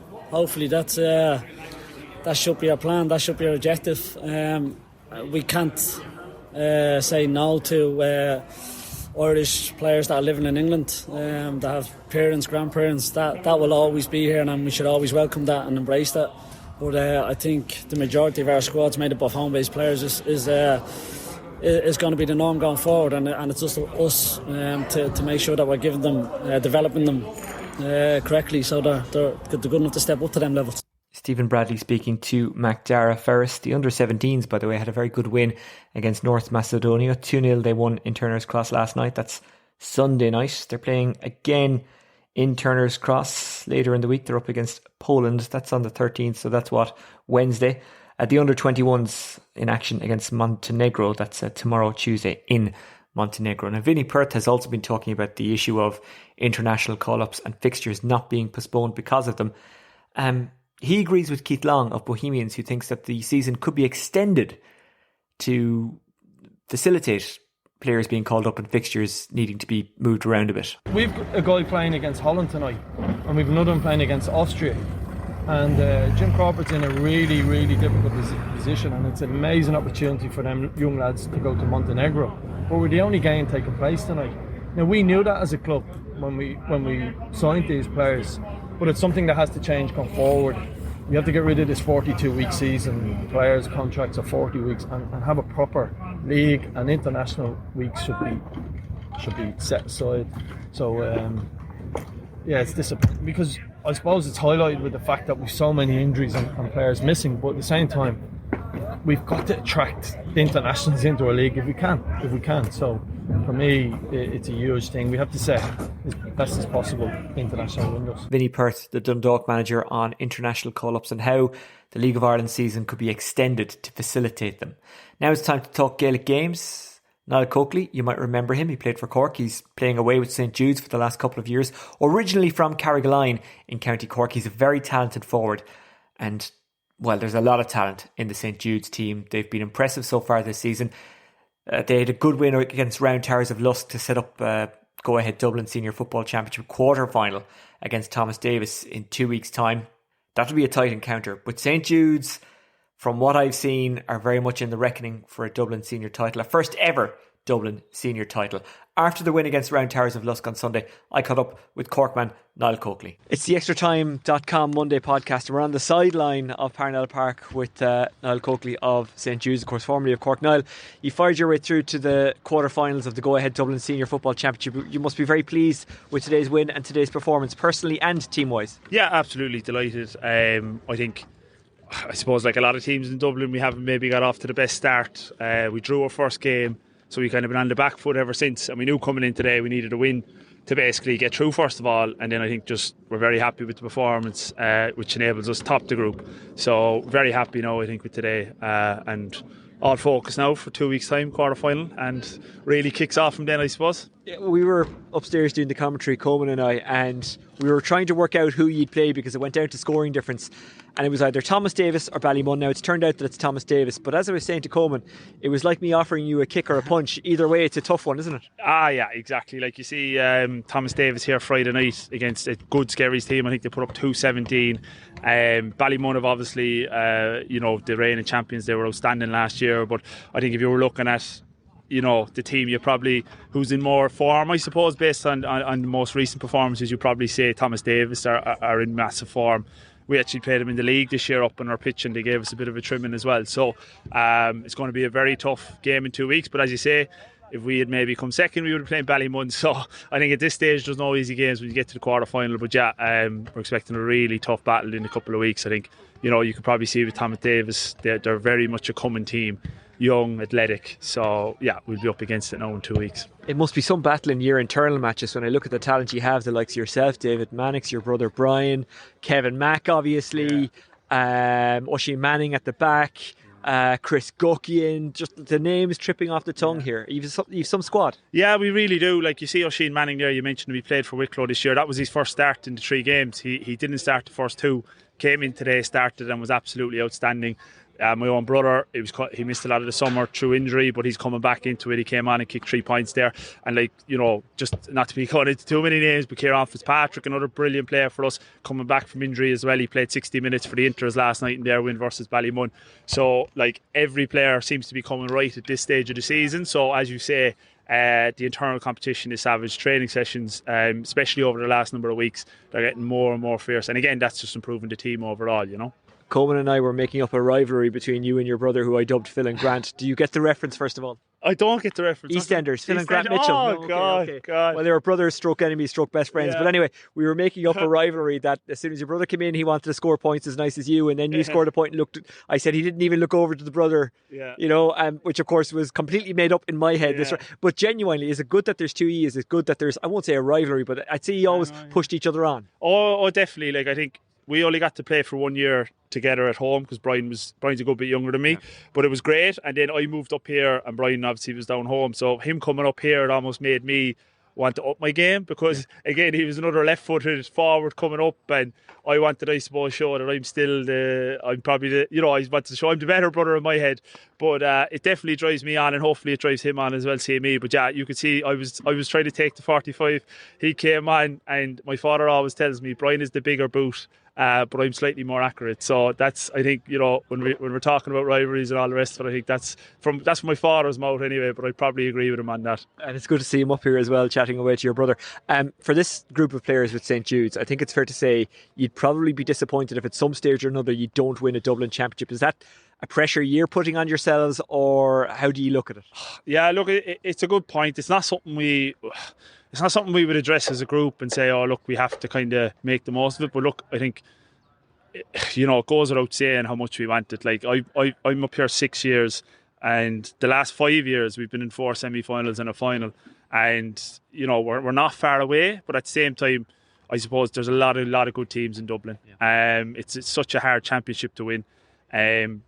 that's that should be our plan. That should be our objective. We can't say no to Irish players that are living in England, that have parents, grandparents. That will always be here, and we should always welcome that and embrace that. But I think the majority of our squad's made up of home-based players is going to be the norm going forward, and it's just us to make sure that we're giving them, developing them correctly, so they're good enough to step up to them levels. Stephen Bradley speaking to MacDara Ferris. The under-17s, by the way, had a very good win against North Macedonia. 2-0 they won in Turner's Cross last night. That's Sunday night. They're playing again in Turner's Cross later in the week. They're up against Poland. That's on the 13th, so that's Wednesday. The under-21s in action against Montenegro. That's tomorrow, Tuesday, in Montenegro. Now, Vinnie Perth has also been talking about the issue of international call-ups and fixtures not being postponed because of them. He agrees with Keith Long of Bohemians, who thinks that the season could be extended to facilitate players being called up and fixtures needing to be moved around a bit. We've a guy playing against Holland tonight, and we've another one playing against Austria. And Jim Crawford's in a really, really difficult position, and it's an amazing opportunity for them young lads to go to Montenegro. But we're the only game taking place tonight. Now, we knew that as a club when we signed these players, but it's something that has to change going forward. We have to get rid of this 42-week season. Players' contracts are 40 weeks, and have a proper league and international weeks should be set aside. So it's disappointing, because I suppose it's highlighted with the fact that we've so many injuries and players missing, but at the same time we've got to attract the internationals into our league if we can. So for me, it's a huge thing. We have to set as best as possible international windows. Vinnie Perth, the Dundalk manager, on international call-ups and how the League of Ireland season could be extended to facilitate them. Now it's time to talk Gaelic games. Niall Coakley, you might remember him. He played for Cork. He's playing away with St Judes for the last couple of years. Originally from Carrigaline in County Cork. He's a very talented forward, and well, there's a lot of talent in the St Jude's team. They've been impressive so far this season. They had a good win against Round Towers of Lusk to set up go-ahead Dublin Senior Football Championship quarter-final against Thomas Davis in 2 weeks' time. That'll be a tight encounter. But St Jude's, from what I've seen, are very much in the reckoning for a Dublin Senior title, a first ever Dublin Senior title. After the win against Round Towers of Lusk on Sunday, I caught up with Corkman Niall Coakley. It's the ExtraTime.com Monday podcast, and we're on the sideline of Parnell Park with Niall Coakley of St Jude's, of course, formerly of Cork. Niall, you fired your way through to the quarterfinals of the Go-Ahead Dublin Senior Football Championship. You must be very pleased with today's win and today's performance, personally and team-wise. Yeah, absolutely delighted. I suppose, like a lot of teams in Dublin, we haven't maybe got off to the best start. We drew our first game, so we've kind of been on the back foot ever since, and we knew coming in today we needed a win to basically get through first of all, and then I think just we're very happy with the performance, which enables us to top the group. So very happy now, I think, with today, and all focus now for 2 weeks' time, quarter-final, and really kicks off from then, I suppose. Yeah, we were upstairs doing the commentary, Coleman and I, and we were trying to work out who you'd play because it went down to scoring difference, and it was either Thomas Davis or Ballymun. Now it's turned out that it's Thomas Davis, but as I was saying to Coleman, it was like me offering you a kick or a punch. Either way, it's a tough one, isn't it? Yeah, exactly. Like you see Thomas Davis here Friday night against a good Skerries team. I think they put up 2-17. Ballymun have obviously the reigning champions. They were outstanding last year, but I think if you were looking at the team you probably who's in more form, I suppose, based on the most recent performances, you probably say Thomas Davis are in massive form. We actually played them in the league this year up on our pitch, and they gave us a bit of a trimming as well. So it's going to be a very tough game in 2 weeks. But as you say, if we had maybe come second, we would have played Ballymun. So I think at this stage there's no easy games when you get to the quarter final. But we're expecting a really tough battle in a couple of weeks. I think you could probably see with Thomas Davis, they're very much a coming team, young, athletic. So we'll be up against it now in 2 weeks. It must be some battle in your internal matches when I look at the talent you have, the likes of yourself, David Mannix, your brother Brian, Kevin Mack obviously, Oisin Manning at the back, Chris Guckian, just the names tripping off the tongue here. You've some squad. Yeah, we really do. Like you see Oisin Manning there, you mentioned he played for Wicklow this year. That was his first start in the 3 games. He didn't start the first 2, came in today, started and was absolutely outstanding. My own brother, he missed a lot of the summer through injury, but he's coming back into it. He came on and kicked 3 points there. And just not to be caught into too many names, but Kieran Fitzpatrick, another brilliant player for us, coming back from injury as well. He played 60 minutes for the Inters last night in their win versus Ballymun. So every player seems to be coming right at this stage of the season. So as you say, the internal competition is savage. Training sessions, especially over the last number of weeks, they're getting more and more fierce. And again, that's just improving the team overall, Coleman and I were making up a rivalry between you and your brother, who I dubbed Phil and Grant. Do you get the reference, first of all? I don't get the reference. EastEnders, Phil and Grant Mitchell. Oh, God. Well, they were brothers, stroke enemies, stroke best friends. Yeah. But anyway, we were making up a rivalry that as soon as your brother came in, he wanted to score points as nice as you, and then you scored a point and I said he didn't even look over to the brother, which of course was completely made up in my head. Yeah. But genuinely, is it good that there's 2 years? Is it good that there's, I won't say a rivalry, but I'd say you always pushed each other on. Oh, definitely. I think we only got to play for 1 year together at home because Brian's a good bit younger than me, but it was great. And then I moved up here and Brian obviously was down home, so him coming up here, it almost made me want to up my game because again he was another left-footed forward coming up, and I wanted, I suppose, show that I wanted to show I'm the better brother in my head. But it definitely drives me on, and hopefully it drives him on as well, seeing me. But yeah, you could see I was trying to take the 45. He came on, and my father always tells me Brian is the bigger boot, but I'm slightly more accurate. So that's, I think, when we're talking about rivalries and all the rest of it, I think that's from my father's mouth anyway, but I probably agree with him on that. And it's good to see him up here as well, chatting away to your brother. For this group of players with St. Jude's, I think it's fair to say you'd probably be disappointed if at some stage or another you don't win a Dublin championship. Is that a pressure you're putting on yourselves, or how do you look at it? Yeah, look, it's a good point. It's not something we would address as a group and say, oh, look, we have to kind of make the most of it. But look, I think, it goes without saying how much we want it. Like, I'm up here 6 years, and the last 5 years we've been in 4 semi-finals and a final. And, we're not far away, but at the same time, I suppose there's a lot of good teams in Dublin. Yeah. It's such a hard championship to win.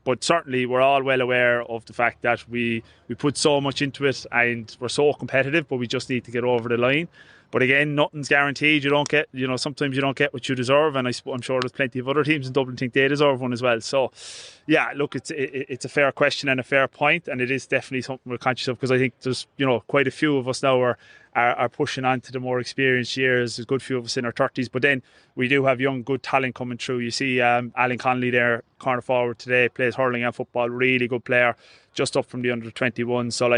But certainly we're all well aware of the fact that we put so much into it and we're so competitive, but we just need to get over the line. But again, nothing's guaranteed. You don't get, sometimes you don't get what you deserve, and I'm sure there's plenty of other teams in Dublin think they deserve one as well. So, yeah, look, it's a fair question and a fair point, and it is definitely something we're conscious of, because I think there's quite a few of us now are pushing on to the more experienced years. There's a good few of us in our 30s, but then we do have young, good talent coming through. You see Alan Connolly there, corner forward today, plays hurling and football, really good player, just up from the under 21. So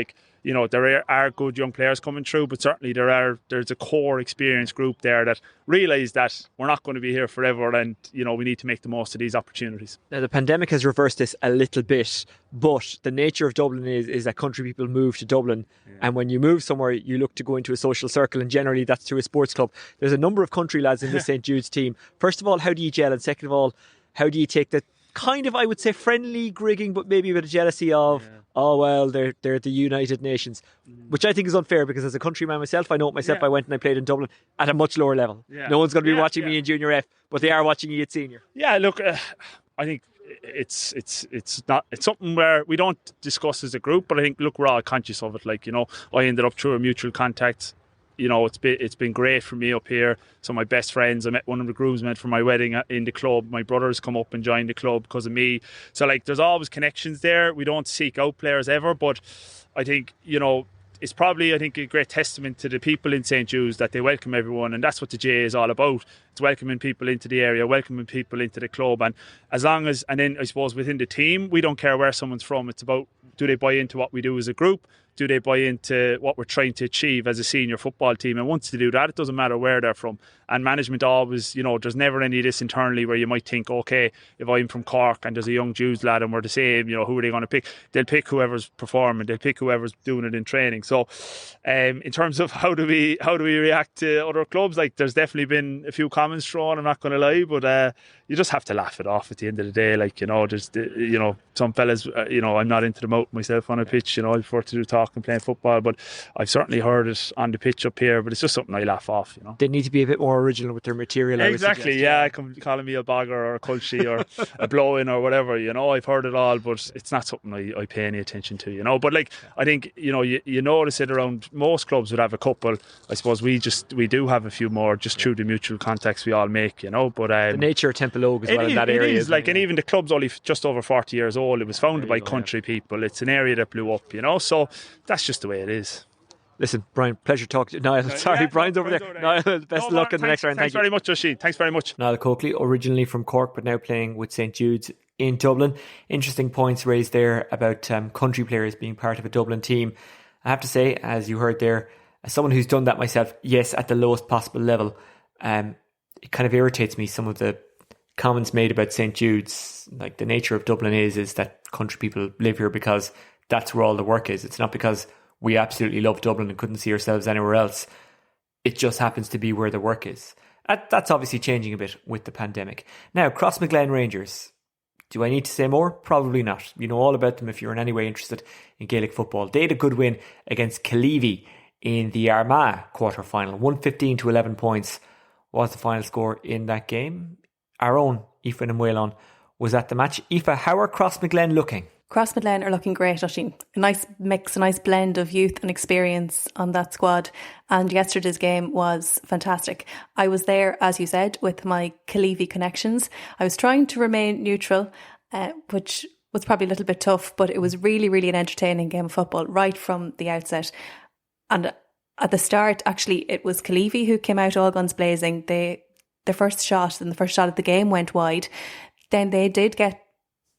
there are good young players coming through, but certainly there's a core experienced group there that realise that we're not going to be here forever, and we need to make the most of these opportunities. Now, the pandemic has reversed this a little bit, but the nature of Dublin is that country people move to Dublin, and when you move somewhere you look to go into a social circle, and generally that's through a sports club. There's a number of country lads in the St. Jude's team. First of all, how do you gel, and second of all, how do you take the kind of, I would say, friendly grigging, but maybe a bit of jealousy of, oh well, they're the United Nations, which I think is unfair, because as a countryman myself, I know it myself. I went and I played in Dublin at a much lower level. No one's going to be watching me in Junior F, but they are watching you at Senior. Yeah, look, I think it's something where we don't discuss as a group, but I think, look, we're all conscious of it. I ended up through a mutual contact. It's been great for me up here. Some of my best friends, I met one of the groomsmen for my wedding in the club. My brother's come up and joined the club because of me. So there's always connections there. We don't seek out players ever, but I think it's probably, I think, a great testament to the people in St. Jude's that they welcome everyone, and that's what the J is all about. It's welcoming people into the area, welcoming people into the club, and as long as, and then I suppose within the team, we don't care where someone's from. It's about, do they buy into what we do as a group? Do they buy into what we're trying to achieve as a senior football team? And once they do that, it doesn't matter where they're from. And management always, there's never any of this internally where you might think, okay, if I'm from Cork and there's a young Judes lad and we're the same, who are they going to pick? They'll pick whoever's performing. They'll pick whoever's doing it in training. So in terms of how do we react to other clubs, there's definitely been a few comments thrown, I'm not going to lie, but you just have to laugh it off at the end of the day. There's some fellas, I'm not into the mouth myself on a pitch, I prefer to do talk. talking, playing football, but I've certainly heard it on the pitch up here, but it's just something I laugh off, you know. They need to be a bit more original with their material. Exactly, yeah. Calling me a bogger or a culture or a blow-in or whatever, you know. I've heard it all, but it's not something I pay any attention to, you know. But like, I think, you know, you notice it around most clubs would have a couple. I suppose we do have a few more just through the mutual contacts we all make, you know. But the nature of Temple Oak as well in that area. It is, like, and even the club's only just over 40 years old. It was founded by country people. It's an area that blew up, you know. So that's just the way it is. Listen, Brian, pleasure talking to you. Niall, sorry, Brian's over there. Niall, best of luck in the next round. Thanks very much, Joshie. Thanks very much. Niall Coakley, originally from Cork, but now playing with St. Jude's in Dublin. Interesting points raised there about country players being part of a Dublin team. I have to say, as you heard there, as someone who's done that myself, yes, at the lowest possible level, it kind of irritates me, some of the comments made about St. Jude's. Like, the nature of Dublin is that country people live here because that's where all the work is. It's not because we absolutely love Dublin and couldn't see ourselves anywhere else. It just happens to be where the work is. That's obviously changing a bit with the pandemic. Now, Crossmaglen Rangers. Do I need to say more? Probably not. You know all about them if you're in any way interested in Gaelic football. They had a good win against Killeavy in the Armagh quarter-final. 115 to 11 points was the final score in that game. Our own Aoife Mullen was at the match. Aoife, how are Crossmaglen looking? Crossmaglen are looking great, Oisín. A nice mix, a nice blend of youth and experience on that squad. And yesterday's game was fantastic. I was there, as you said, with my Killeavy connections. I was trying to remain neutral, which was probably a little bit tough, but it was really, really an entertaining game of football right from the outset. And at the start, actually, it was Killeavy who came out all guns blazing. The first shot and the first shot of the game went wide. Then they did get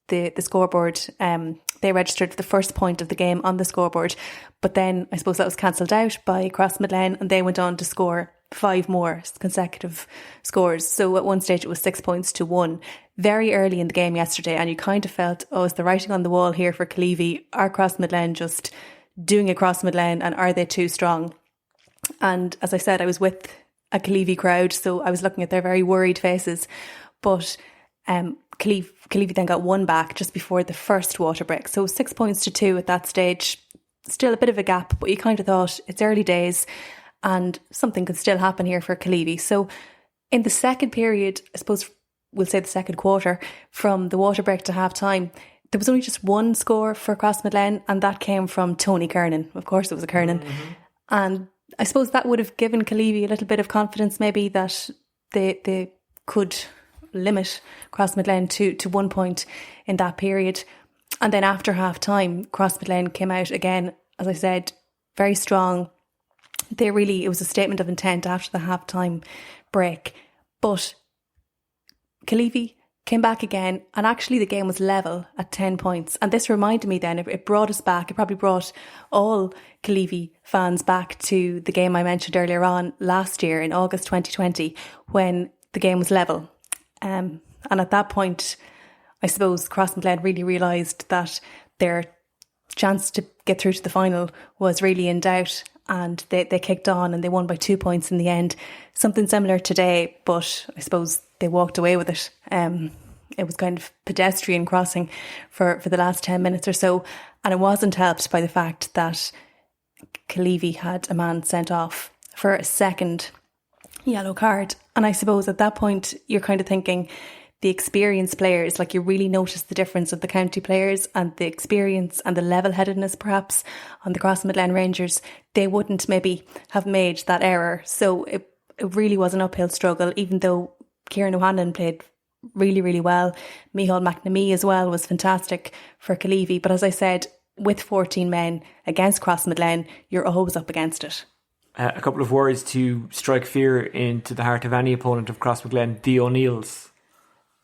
the scoreboard. They registered the first point of the game on the scoreboard, but then I suppose that was cancelled out by Crossmaglen, and they went on to score 5 more consecutive scores. So at one stage it was 6 points to 1 very early in the game yesterday, and you kind of felt, oh, is the writing on the wall here for Killeavy? Are Crossmaglen just doing a Crossmaglen, and are they too strong? And as I said, I was with a Killeavy crowd, so I was looking at their very worried faces, but Killeavy then got 1 back just before the first water break. So 6 points to 2 at that stage. Still a bit of a gap, but you kind of thought it's early days and something could still happen here for Killeavy. So in the second period, I suppose we'll say the second quarter, from the water break to half time, there was only just 1 score for Crossmaglen, and that came from Tony Kernan. Of course it was a Kernan. Mm-hmm. And I suppose that would have given Killeavy a little bit of confidence, maybe, that they could limit Crossmaglen to 1 point in that period. And then after half time, Crossmaglen came out again, as I said, very strong. It was a statement of intent after the half time break. But Killeavy came back again, and actually the game was level at 10 points. And this reminded me then, it brought us back, it probably brought all Killeavy fans back to the game I mentioned earlier on last year in August 2020, when the game was level. And at that point, I suppose Crossmaglen really realised that their chance to get through to the final was really in doubt, and they kicked on and they won by 2 points in the end. Something similar today, but I suppose they walked away with it. It was kind of pedestrian crossing for the last 10 minutes or so, and it wasn't helped by the fact that Killeavy had a man sent off for a second yellow card. And I suppose at that point you're kind of thinking, the experienced players, like, you really notice the difference of the county players and the experience and the level-headedness perhaps on the Crossmaglen Rangers. They wouldn't maybe have made that error. So it really was an uphill struggle, even though Kieran O'Hanlon played really, really well. Micheál McNamee as well was fantastic for Killeavy. But as I said, with 14 men against Crossmaglen, you're always up against it. A couple of words to strike fear into the heart of any opponent of Crossmaglen, the O'Neills.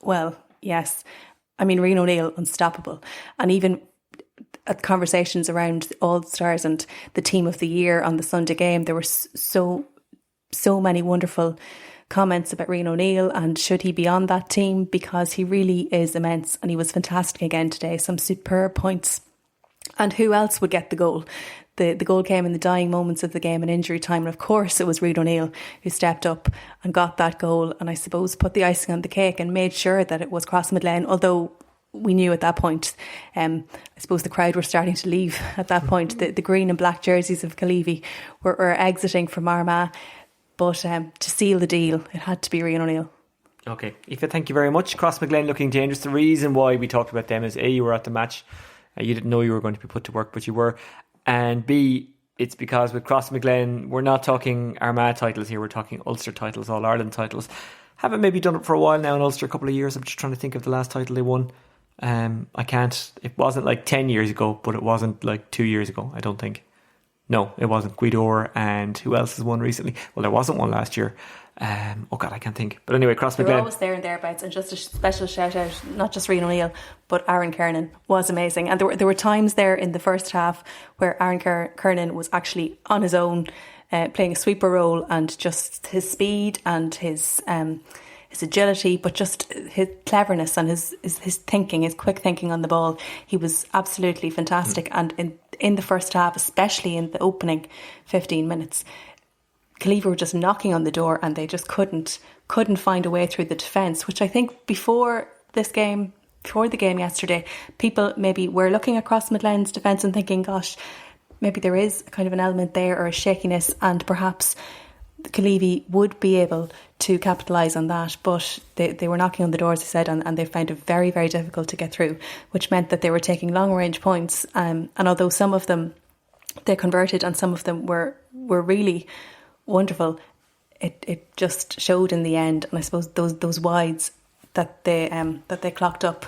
Well, yes. I mean, Rian O'Neill, unstoppable. And even at conversations around All-Stars and the team of the year on the Sunday game, there were so many wonderful comments about Rian O'Neill and should he be on that team, because he really is immense and he was fantastic again today. Some superb points. And who else would get the goal? The goal came in the dying moments of the game in injury time, and of course it was Rian O'Neill who stepped up and got that goal, and I suppose put the icing on the cake and made sure that it was Crossmaglen, although we knew at that point. I suppose the crowd were starting to leave at that point. The green and black jerseys of Caoimhe were exiting from Armagh. But to seal the deal, it had to be Rian O'Neill. Okay, Aoife, thank you very much. Crossmaglen looking dangerous. The reason why we talked about them is A, you were at the match. You didn't know you were going to be put to work, but you were. And B, it's because with Crossmaglen, we're not talking Armagh titles here. We're talking Ulster titles, All-Ireland titles. Haven't maybe done it for a while now in Ulster, a couple of years. I'm just trying to think of the last title they won. I can't. It wasn't like 10 years ago, but it wasn't like 2 years ago, I don't think. No, it wasn't. Guidor, and who else has won recently? Well, there wasn't one last year. Oh God, I can't think. But anyway, Crossmaglen. They were always there and thereabouts. And just a special shout out, not just Rian O'Neill, but Aaron Kernan was amazing. And there were times there in the first half where Aaron Kernan was actually on his own, playing a sweeper role, and just his speed and his agility, but just his cleverness and his thinking, his quick thinking on the ball. He was absolutely fantastic. And in the first half, especially in the opening 15 minutes, Caoimhe were just knocking on the door, and they just couldn't find a way through the defence, which I think before the game yesterday, people maybe were looking at Crossmaglen's defence and thinking, gosh, maybe there is kind of an element there or a shakiness, and perhaps Caoimhe would be able to capitalise on that, but they were knocking on the door, as I said, and they found it very, very difficult to get through, which meant that they were taking long range points, and although some of them they converted and some of them were really wonderful, it just showed in the end. And I suppose those wides that they clocked up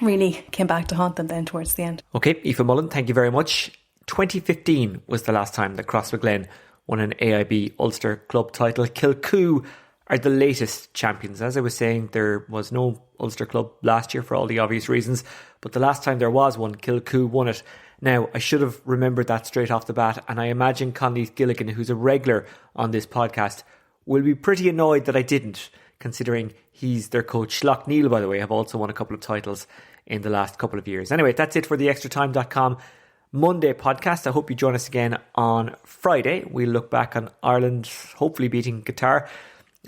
really came back to haunt them then towards the end. Okay, Aoife Mullen, thank you very much. 2015 was the last time that Crossmaglen won an AIB Ulster club title. Kilcoo are the latest champions. As I was saying, there was no Ulster club last year for all the obvious reasons, but the last time there was one, Kilcoo won it. Now, I should have remembered that straight off the bat, and I imagine Conleith Gilligan, who's a regular on this podcast, will be pretty annoyed that I didn't, considering he's their coach. Schlock Niall, by the way, have also won a couple of titles in the last couple of years. Anyway, that's it for the extratime.com Monday podcast. I hope you join us again on Friday. We'll look back on Ireland hopefully beating Qatar.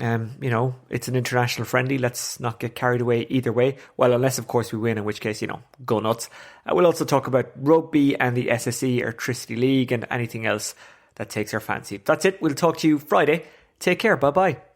It's an international friendly. Let's not get carried away either way. Well, unless of course we win, in which case, go nuts. We'll also talk about rugby and the SSE Electricity League and anything else that takes our fancy. That's it. We'll talk to you Friday. Take care. Bye bye.